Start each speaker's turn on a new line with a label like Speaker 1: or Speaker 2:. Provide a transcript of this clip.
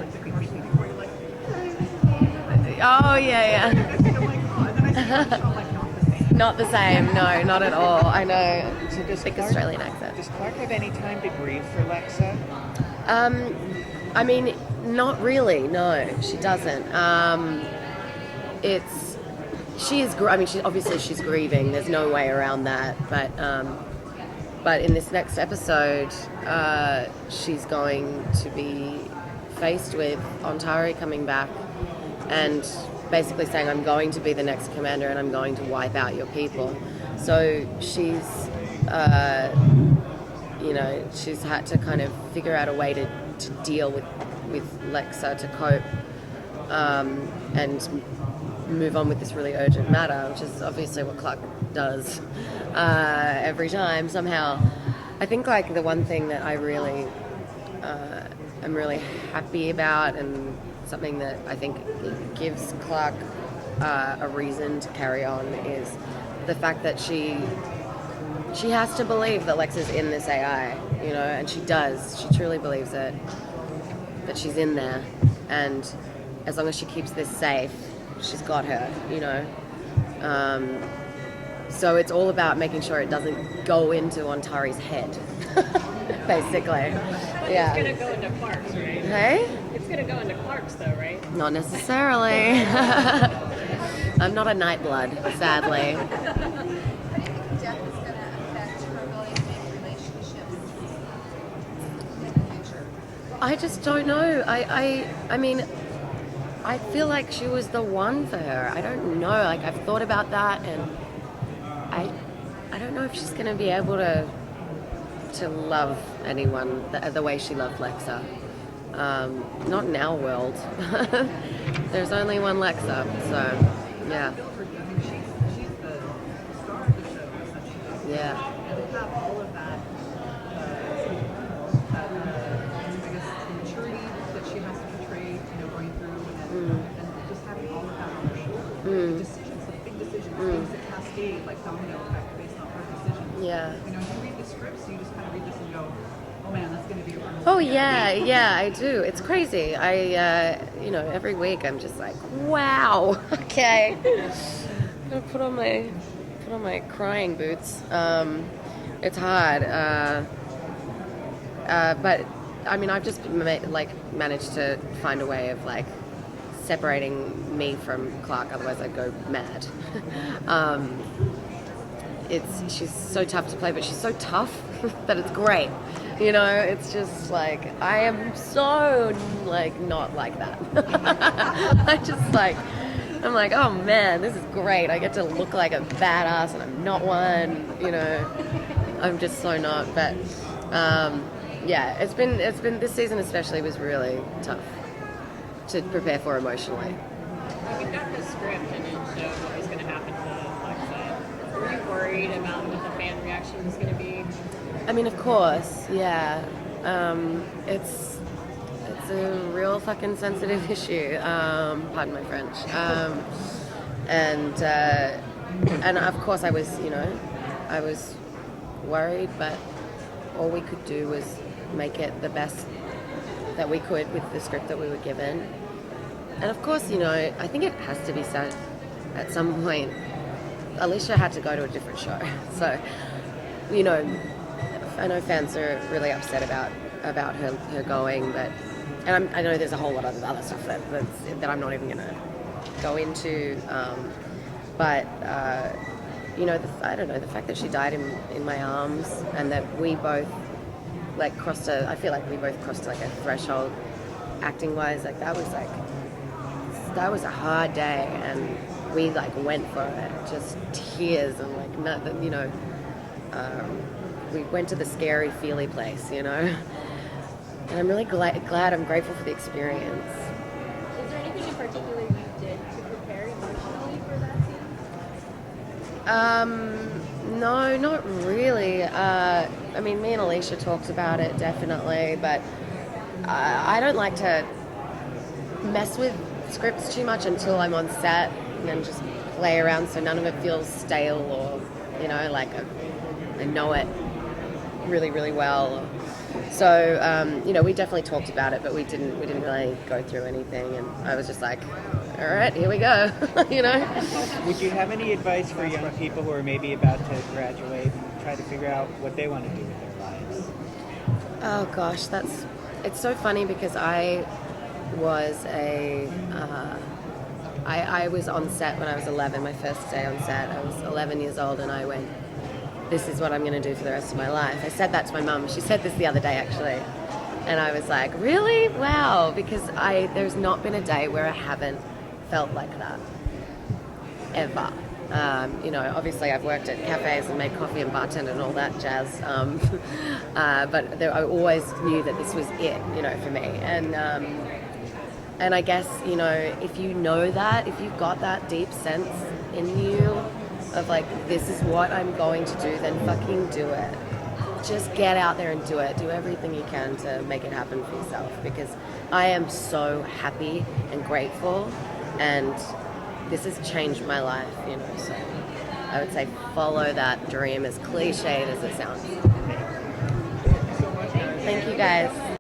Speaker 1: like the commercial before you're like,
Speaker 2: oh yeah.
Speaker 1: I'm like, oh, and then I see her on the show, I'm like, not the same.
Speaker 2: Not the same, no, not at all. I know.
Speaker 3: So does
Speaker 2: Thick
Speaker 3: Clarke,
Speaker 2: Australian accent.
Speaker 3: Does Clarke have any time to grieve for Lexa?
Speaker 2: I mean, not really. No, she doesn't. Obviously she's grieving. There's no way around that. But in this next episode, she's going to be faced with Ontari coming back and basically saying, "I'm going to be the next commander, and I'm going to wipe out your people." So she's, she's had to kind of figure out a way to deal with Lexa to cope and move on with this really urgent matter, which is obviously what Clarke does every time somehow. I think like the one thing that I really am really happy about, and something that I think gives Clarke a reason to carry on, is the fact that she has to believe that Lexa's in this AI, and she does. She truly believes it, that she's in there, and as long as she keeps this safe, she's got her, so it's all about making sure it doesn't go into Ontari's head, basically. Yeah.
Speaker 4: It's gonna go into Clarke's, right?
Speaker 2: Hey?
Speaker 4: It's gonna go into Clarke's, though, right?
Speaker 2: Not necessarily. I'm not a nightblood, sadly.
Speaker 5: How do you think death is going to affect her ability to make relationships in the future?
Speaker 2: I just don't know. I mean, I feel like she was the one for her. I don't know. Like, I've thought about that, and I don't know if she's going to be able to love anyone the way she loved Lexa. Not in our world. There's only one Lexa, so yeah.
Speaker 1: She's the star of the show, essentially.
Speaker 2: Yeah.
Speaker 1: And to have all of that, I guess, maturity that she has to portray, going through, and just having all of that on her shoulders. Decisions, like big decisions, things that cascade like domino effect based on her decisions.
Speaker 2: Yeah.
Speaker 1: You read the scripts, so you just kind of read this and go, oh man, that's going to be a fun
Speaker 2: Oh yeah, I do. It's crazy. Every week I'm just like, wow. Okay. I'm gonna put on my crying boots. It's hard. But I mean, I've just managed to find a way of separating me from Clarke. Otherwise, I'd go mad. She's so tough to play, but she's so tough that it's great. It's just I am so not like that. I'm like, oh man, this is great. I get to look like a badass, and I'm not one. I'm just so not. But yeah, it's been this season especially was really tough to prepare for emotionally.
Speaker 4: We got the script and it showed what was going to happen to Lexa. Were you worried about what the fan reaction was going to be?
Speaker 2: I mean, of course, yeah. It's a real fucking sensitive issue. Pardon my French. And of course I was worried, but all we could do was make it the best that we could with the script that we were given. And of course, I think it has to be said at some point, Alicia had to go to a different show. So, I know fans are really upset about her going, but I know there's a whole lot of other stuff that I'm not even going to go into. But I don't know, the fact that she died in my arms, and that we both crossed I feel like we both crossed a threshold acting wise. That was a hard day, and we went for it, just tears and we went to the scary feely place, and I'm really glad I'm grateful for the experience.
Speaker 6: Is there anything in particular you did to prepare emotionally for that scene?
Speaker 2: No, not really. I mean, me and Alicia talked about it, definitely, but I don't like to mess with scripts too much until I'm on set, and then just play around so none of it feels stale or, I know it. really, really well. So, you know, we definitely talked about it, but we didn't really go through anything. And I was just like, all right, here we go, you know?
Speaker 3: Would you have any advice for young people who are maybe about to graduate and try to figure out what they want to do with their lives?
Speaker 2: Oh gosh, it's so funny because I was I was on set when I was 11, my first day on set. I was 11 years old and I went, this is what I'm going to do for the rest of my life. I said that to my mum. She said this the other day actually. And I was like, really? Wow. Because there's not been a day where I haven't felt like that. Ever. You know, obviously I've worked at cafes and made coffee and bartended and all that jazz. But I always knew that this was it, you know, for me. And I guess, you know, if you know that, if you've got that deep sense in you of like, this is what I'm going to do, then fucking do it. Just get out there and do it. Do everything you can to make it happen for yourself, because I am so happy and grateful, and this has changed my life, you know, so I would say follow that dream, as cliched as it sounds. Thank you guys.